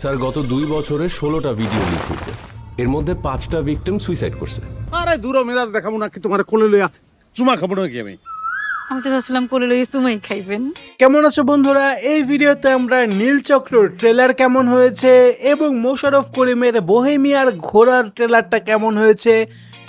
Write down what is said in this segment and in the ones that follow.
Sir গত 2 বছরে 16টা video leak হয়েছে, এর মধ্যে 5টা ভিকটিম সুইসাইড করছে। আরে দূর মেজাজ দেখাবো নাকি তোমার কোলে লইয়া চুমা খাবো নাকি আমি? আমি তো ভাবছিলাম কোলে লইয়ে সুমাই খাইবেন। কেমন আছো বন্ধুরা? এই ভিডিওতে আমরা নীলচক্র ট্রেলার কেমন হয়েছে এবং মোশাররফ করিমের বোহেমিয়ার ঘোড়ার ট্রেলারটা কেমন হয়েছে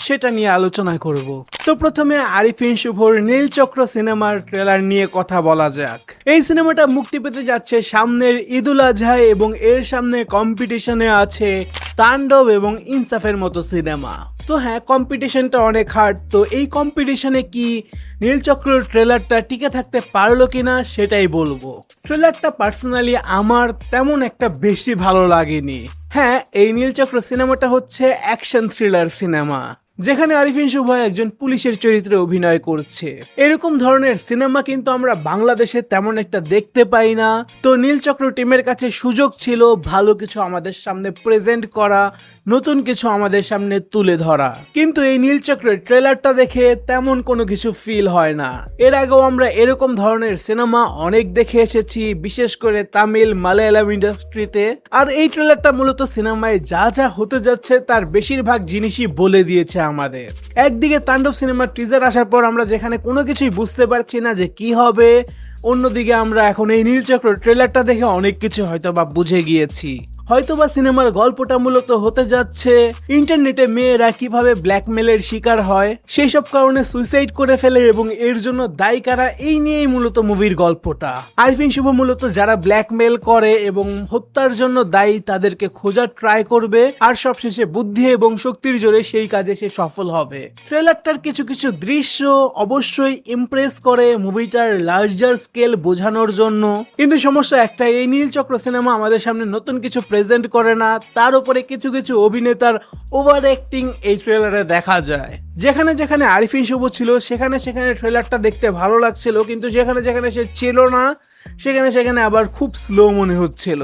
সেটা নিয়ে আলোচনা করব। তো প্রথমে আরিফিন শুভর নীলচক্র সিনেমার ট্রেলার নিয়ে কথা বলা যাক। এই সিনেমাটা মুক্তি পেতে যাচ্ছে সামনের ঈদুল আজহায় এবং এর সামনে কম্পিটিশনে আছে তাণ্ডব এবং ইনসাফের মতো সিনেমা। তো হ্যাঁ, কম্পিটিশনটা অনেক হার্ড। তো এই কম্পিটিশনে কি নীলচক্র ট্রেলারটা টিকে থাকতে পারলো কিনা সেটাই বলবো। ট্রেলারটা পার্সোনালি আমার তেমন একটা বেশি ভালো লাগেনি। হ্যাঁ, এই নীলচক্র সিনেমাটা হচ্ছে অ্যাকশন থ্রিলার সিনেমা, যেখানে আরিফিন শুভ একজন পুলিশের চরিত্রে অভিনয় করছে। এরকম ধরনের সিনেমা কিন্তু আমরা বাংলাদেশে তেমন একটা দেখতে পাই না। তো নীলচক্র টিমের কাছে সুযোগ ছিল ভালো কিছু আমাদের সামনে প্রেজেন্ট করা, নতুন কিছু আমাদের সামনে তুলে ধরা, কিন্তু এই নীলচক্রের ট্রেলারটা দেখে তেমন কোনো কিছু ফিল হয় না। এর আগেও আমরা এরকম ধরনের সিনেমা অনেক দেখে এসেছি, বিশেষ করে তামিল মালায়ালাম ইন্ডাস্ট্রিতে। আর এই ট্রেলারটা মূলত সিনেমায় যা যা হতে যাচ্ছে তার বেশিরভাগ জিনিসই বলে দিয়েছে আমাদের। একদিকে তাণ্ডব সিনেমার টিজার আসার পর আমরা যেখানে কোনো কিছুই বুঝতে পারছি না যে কি হবে, অন্যদিকে আমরা এখন এই নীলচক্র ট্রেলারটা দেখে অনেক কিছু হয়তো বা বুঝে গিয়েছি। হয়তোবা সিনেমার গল্পটা মূলত হতে যাচ্ছে ইন্টারনেটে মেয়েরা কিভাবে ব্ল্যাকমেলের শিকার হয়, সেই সব কারণে সুইসাইড করে ফেলে এবং এর জন্য দায়ী কারা, এই নিয়েই মূলত মুভির গল্পটা। আরিফিন শুভ মূলত যারা ব্ল্যাকমেল করে এবং হত্যার জন্য দায়ী তাদেরকে খোঁজার ট্রাই করবে, আর সবশেষে বুদ্ধি এবং শক্তির জোরে সেই কাজে সে সফল হবে। ট্রেলারটার কিছু কিছু দৃশ্য অবশ্যই ইমপ্রেস করে মুভিটার লার্জার স্কেল বোঝানোর জন্য, কিন্তু সমস্যা একটা, এই নীলচক্র সিনেমা আমাদের সামনে নতুন কিছু প্রেজেন্ট করে না। তার উপরে কিছু কিছু অভিনেতার ওভার অ্যাক্টিং এই ট্রেলারে দেখা যায়। যেখানে যেখানে আরিফিন শুভ ছিল সেখানে সেখানে ট্রেলারটা দেখতে ভালো লাগছিল, কিন্তু যেখানে যেখানে সে ছিল না সেখানে সেখানে আবার খুব স্লো মনে হচ্ছিল।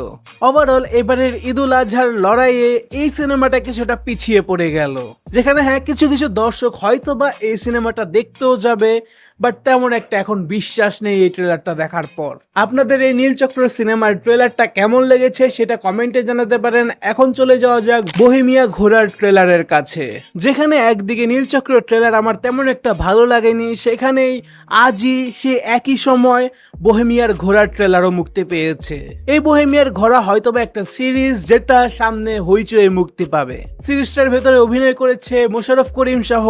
ওভারঅল এবারের ঈদুল আজহার লড়াইয়ে এই সিনেমাটা কিছুটা পিছিয়ে পড়ে গেল, যেখানে হ্যাঁ কিছু কিছু দর্শক হয়তো বা এই সিনেমাটা দেখতেও যাবে, বাট তেমন একটা এখন বিশ্বাস নেই এই ট্রেলারটা দেখার পর। আপনাদের এই নীলচক্র সিনেমার ট্রেলারটা কেমন লেগেছে সেটা কমেন্টে জানাতে পারেন। এখন চলে যাওয়া যাক বোহেমিয়া ঘোড়ার ট্রেলারের কাছে, যেখানে একদিকে নীলচক্র ট্রেলার আমার তেমন একটা ভালো লাগেনি, সেখানেই আজই সে একই সময় বোহেমিয়ার ঘোড়ার ট্রেলারও মুক্তি পেয়েছে। এই বোহেমিয়ার ঘোড়া হয়তোবা একটা সিরিজ যেটা সামনে হইচয়ে মুক্তি পাবে। সিরিজটার ভেতরে অভিনয় করেছে মোশাররফ করিম সহ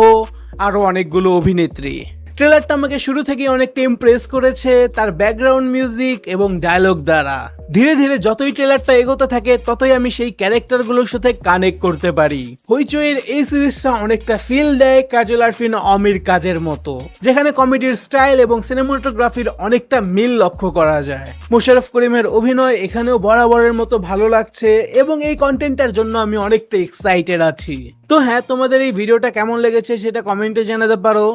আরো অনেকগুলো অভিনেত্রী। ট্রেলারটা আমাকে শুরু থেকেই অনেকটা ইমপ্রেস করেছে তার ব্যাকগ্রাউন্ড মিউজিক এবং ডায়লগ দ্বারা। ধীরে ধীরে যতই ট্রেলারটা এগোতে থাকে ততই আমি সেই ক্যারেক্টারগুলোর সাথে কানেক্ট করতে পারি। হইচইয়ের এই সিরিজটা অনেকটা ফিল দেয় কাজল আরফিন অমির কাজের মতো, যেখানে কমেডির স্টাইল এবং সিনেমাটোগ্রাফির অনেকটা মিল লক্ষ্য করা যায়। মোশাররফ করিমের অভিনয় এখানেও বরাবরের মতো ভালো লাগছে এবং এই কন্টেন্টটার জন্য আমি অনেকটা এক্সাইটেড আছি। তো হ্যাঁ, তোমাদের এই ভিডিওটা কেমন লেগেছে সেটা কমেন্টে জানাতে পারো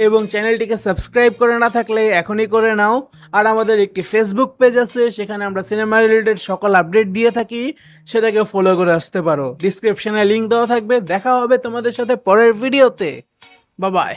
এবং চ্যানেলটিকে সাবস্ক্রাইব করে না থাকলে এখনই করে নাও। আর আমাদের একটি ফেসবুক পেজ আছে, সেখানে আমরা সিনেমা রিলেটেড সকল আপডেট দিয়ে থাকি, সেটাকে ফলো করে আসতে পারো। ডিসক্রিপশনে লিংক দেওয়া থাকবে। দেখা হবে তোমাদের সাথে পরের ভিডিওতে। Bye bye.